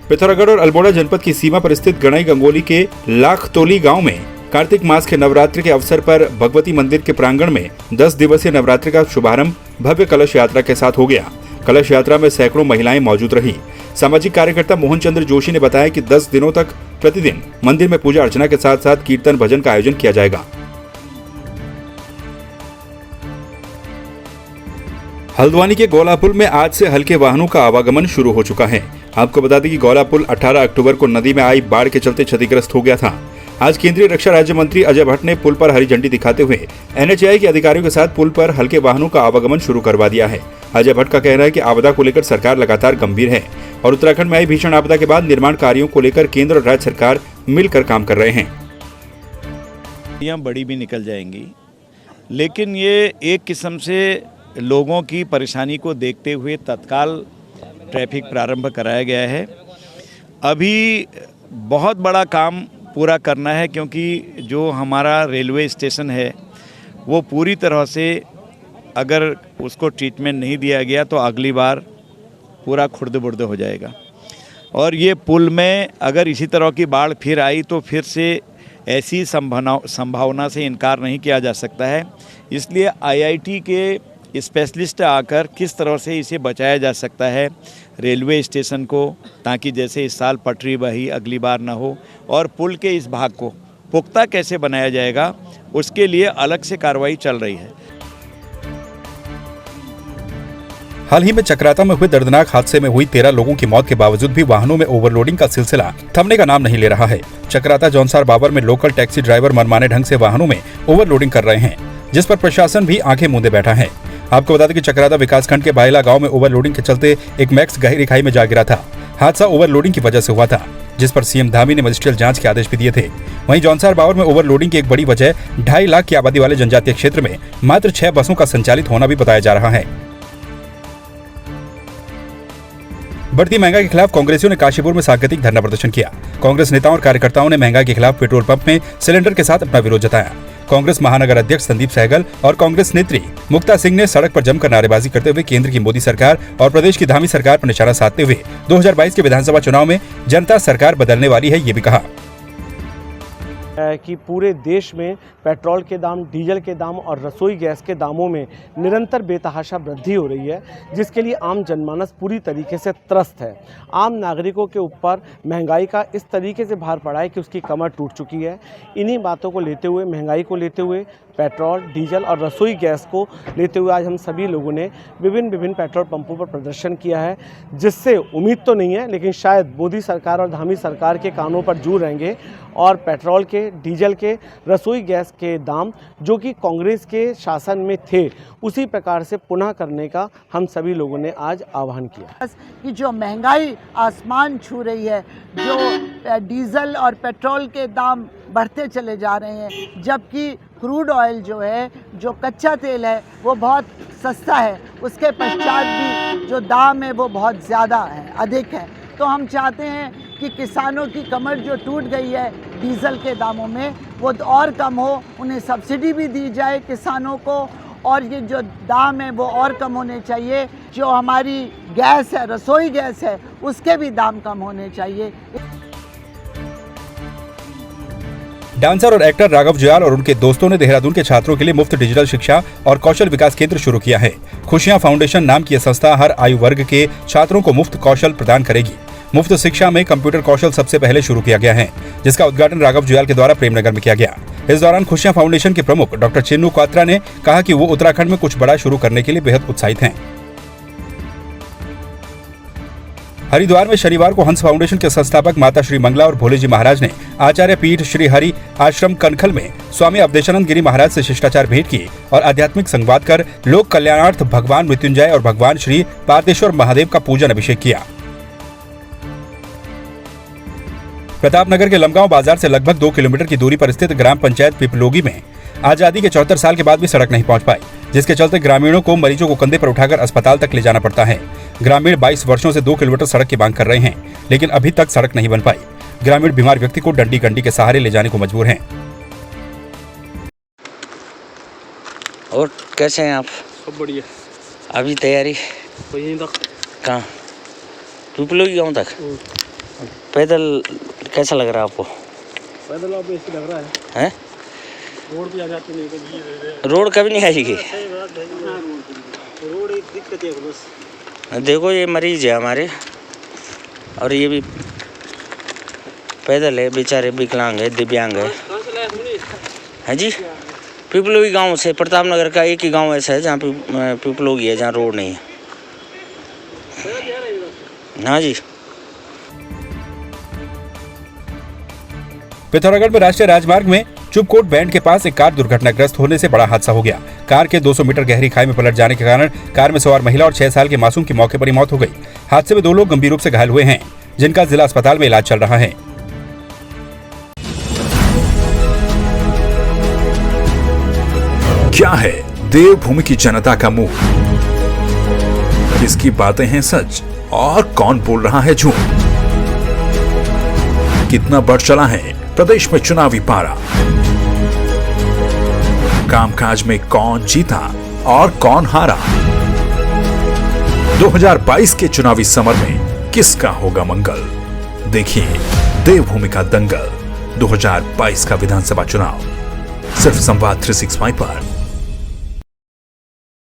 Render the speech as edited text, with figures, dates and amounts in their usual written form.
पिथौरागढ़ और अल्मोड़ा जनपद की सीमा पर स्थित गणाई गंगोली के लाखतोली गांव में कार्तिक मास के नवरात्रि के अवसर पर भगवती मंदिर के प्रांगण में 10 दिवसीय नवरात्रि का शुभारंभ भव्य कलश यात्रा के साथ हो गया। कलश यात्रा में सैकड़ों महिलाएं मौजूद रही। सामाजिक कार्यकर्ता मोहन चंद्र जोशी ने बताया कि 10 दिनों तक प्रतिदिन मंदिर में पूजा अर्चना के साथ साथ कीर्तन भजन का आयोजन किया जाएगा। हल्द्वानी के गौला पुल में आज से हल्के वाहनों का आवागमन शुरू हो चुका है। आपको बता दें कि गौला पुल 18 अक्टूबर को नदी में आई बाढ़ के चलते क्षतिग्रस्त हो गया था। आज केंद्रीय रक्षा राज्य मंत्री अजय भट्ट ने पुल पर हरी झंडी दिखाते हुए NHAI के अधिकारियों के साथ पुल पर हल्के वाहनों का आवागमन शुरू करवा दिया है। अजय भट्ट का कहना है कि आपदा को लेकर सरकार लगातार गंभीर है और उत्तराखंड में आई भीषण आपदा के बाद निर्माण कार्यों को लेकर केंद्र और राज्य सरकार मिलकर काम कर रहे हैं। यहाँ बड़ी भी निकल जाएंगी, लेकिन ये एक किस्म से लोगों की परेशानी को देखते हुए तत्काल ट्रैफिक प्रारंभ कराया गया है। अभी बहुत बड़ा काम पूरा करना है, क्योंकि जो हमारा रेलवे स्टेशन है वो पूरी तरह से अगर उसको ट्रीटमेंट नहीं दिया गया तो अगली बार पूरा खुर्द-बुर्द हो जाएगा। और ये पुल में अगर इसी तरह की बाढ़ फिर आई तो फिर से ऐसी संभावना से इनकार नहीं किया जा सकता है। इसलिए IIT के स्पेशलिस्ट आकर किस तरह से इसे बचाया जा सकता है रेलवे स्टेशन को, ताकि जैसे इस साल पटरी बही अगली बार ना हो, और पुल के इस भाग को पुख्ता कैसे बनाया जाएगा उसके लिए अलग से कार्रवाई चल रही है। हाल ही में चक्राता में हुए दर्दनाक हादसे में हुई 13 लोगों की मौत के बावजूद भी वाहनों में ओवरलोडिंग का सिलसिला थमने का नाम नहीं ले रहा है। चक्राता जौनसार बाबर में लोकल टैक्सी ड्राइवर मनमाने ढंग से वाहनों में ओवरलोडिंग कर रहे हैं, जिस पर प्रशासन भी आंखें मूंदे बैठा है। आपको बता दें कि चक्राता विकासखंड के बायला गांव में ओवरलोडिंग के चलते एक मैक्स गहरी खाई में जा गिरा था। हादसा ओवरलोडिंग की वजह से हुआ था, जिस पर CM धामी ने मजिस्ट्रियल जांच के आदेश भी दिए थे। वहीं जौनसार बावर में ओवरलोडिंग की एक बड़ी वजह 2.5 लाख की आबादी वाले जनजातीय क्षेत्र में मात्र 6 बसों का संचालित होना भी बताया जा रहा है। बढ़ती महंगाई के खिलाफ कांग्रेसियों ने काशीपुर में सांकेतिक धरना प्रदर्शन किया। कांग्रेस नेताओं और कार्यकर्ताओं ने महंगाई के खिलाफ पेट्रोल पंप में सिलेंडर के साथ अपना विरोध जताया। कांग्रेस महानगर अध्यक्ष संदीप सहगल और कांग्रेस नेत्री मुक्ता सिंह ने सड़क पर जमकर नारेबाजी करते हुए केंद्र की मोदी सरकार और प्रदेश की धामी सरकार पर निशाना साधते हुए 2022 के विधानसभा चुनाव में जनता सरकार बदलने वाली है, ये भी कहा कि पूरे देश में पेट्रोल के दाम, डीजल के दाम और रसोई गैस के दामों में निरंतर बेतहाशा वृद्धि हो रही है, जिसके लिए आम जनमानस पूरी तरीके से त्रस्त है। आम नागरिकों के ऊपर महंगाई का इस तरीके से भार पड़ा है कि उसकी कमर टूट चुकी है। इन्हीं बातों को लेते हुए, महंगाई को लेते हुए, पेट्रोल, डीजल और रसोई गैस को लेते हुए आज हम सभी लोगों ने विभिन्न पेट्रोल पंपों पर प्रदर्शन किया है, जिससे उम्मीद तो नहीं है, लेकिन शायद मोदी सरकार और धामी सरकार के कानों पर जू रहेंगे और पेट्रोल के, डीजल के, रसोई गैस के दाम जो कि कांग्रेस के शासन में थे उसी प्रकार से पुनः करने का हम सभी लोगों ने आज आह्वान किया। कि जो महंगाई आसमान छू रही है, जो डीजल और पेट्रोल के दाम बढ़ते चले जा रहे हैं, जबकि क्रूड ऑयल जो है, जो कच्चा तेल है वो बहुत सस्ता है, उसके पश्चात भी जो दाम है वो बहुत ज़्यादा है, अधिक है। तो हम चाहते हैं कि किसानों की कमर जो टूट गई है डीजल के दामों में वो और कम हो, उन्हें सब्सिडी भी दी जाए किसानों को, और ये जो दाम है वो और कम होने चाहिए। जो हमारी गैस है, रसोई गैस है, उसके भी दाम कम होने चाहिए। डांसर और एक्टर राघव जुयाल और उनके दोस्तों ने देहरादून के छात्रों के लिए मुफ्त डिजिटल शिक्षा और कौशल विकास केंद्र शुरू किया है। खुशियां फाउंडेशन नाम की यह संस्था हर आयु वर्ग के छात्रों को मुफ्त कौशल प्रदान करेगी। मुफ्त शिक्षा में कंप्यूटर कौशल सबसे पहले शुरू किया गया है, जिसका उद्घाटन राघव जुयाल के द्वारा प्रेमनगर में किया गया। इस दौरान खुशियां फाउंडेशन के प्रमुख डॉक्टर चिन्नू क्वात्रा ने कहा कि वो उत्तराखंड में कुछ बड़ा शुरू करने के लिए बेहद उत्साहित हैं। हरिद्वार में शनिवार को हंस फाउंडेशन के संस्थापक माता श्री मंगला और भोले जी महाराज ने आचार्य पीठ श्री हरि आश्रम कनखल में स्वामी अवधेशानंद गिरी महाराज से शिष्टाचार भेंट की और आध्यात्मिक संवाद कर लोक कल्याणार्थ भगवान मृत्युंजय और भगवान श्री पारदेश्वर महादेव का पूजन अभिषेक किया। प्रतापनगर के लमगांव बाजार से लगभग 2 किलोमीटर की दूरी पर स्थित ग्राम पंचायत पिपलोगी में आजादी के 74 साल के बाद भी सड़क नहीं पहुंच पाई, जिसके चलते ग्रामीणों को मरीजों को कंधे पर उठाकर अस्पताल तक ले जाना पड़ता है। ग्रामीण 22 वर्षों से 2 किलोमीटर सड़क की मांग कर रहे हैं, लेकिन अभी तक सड़क नहीं बन पाई। ग्रामीण बीमार व्यक्ति को डंडी गंडी के सहारे ले जाने को मजबूर हैं। और कैसे हैं आप? सब बढ़िया। अभी तैयारी तो यहीं तक। कहाँ? पिपलोगी गाँव तक। पैदल कैसा लग रहा है आपको? पैदल आप ऐसे लग रहा है हैं? रोड भी आ जाती नहीं तो रोड कभी नहीं आएगी। रोड एक दिक्कत है बस। देखो ये मरीज है हमारे, और ये भी पैदल है, बेचारे विकलांग है, दिव्यांग है। हैं जी? पिपलोगी गांव से, प्रताप नगर का एक ही गांव ऐसा है जहाँ पे पिपलोगी है, जहाँ रोड नहीं है। हाँ जी। पिथौरागढ़ में राष्ट्रीय राजमार्ग में चुपकोट बैंड के पास एक कार दुर्घटनाग्रस्त होने से बड़ा हादसा हो गया। कार के 200 मीटर गहरी खाई में पलट जाने के कारण कार में सवार महिला और 6 साल के मासूम की मौके पर ही मौत हो गई। हादसे में 2 लोग गंभीर रूप से घायल हुए हैं, जिनका जिला अस्पताल में इलाज चल रहा है। क्या है देवभूमि की जनता का मुंह? किसकी बातें हैं सच और कौन बोल रहा है झूठ? कितना बढ़ चला है प्रदेश में चुनावी पारा? कामकाज में कौन जीता और कौन हारा? 2022 के चुनावी समर में किसका होगा मंगल? देखिए देवभूमि का दंगल 2022 का विधानसभा चुनाव सिर्फ संवाद 365 पर।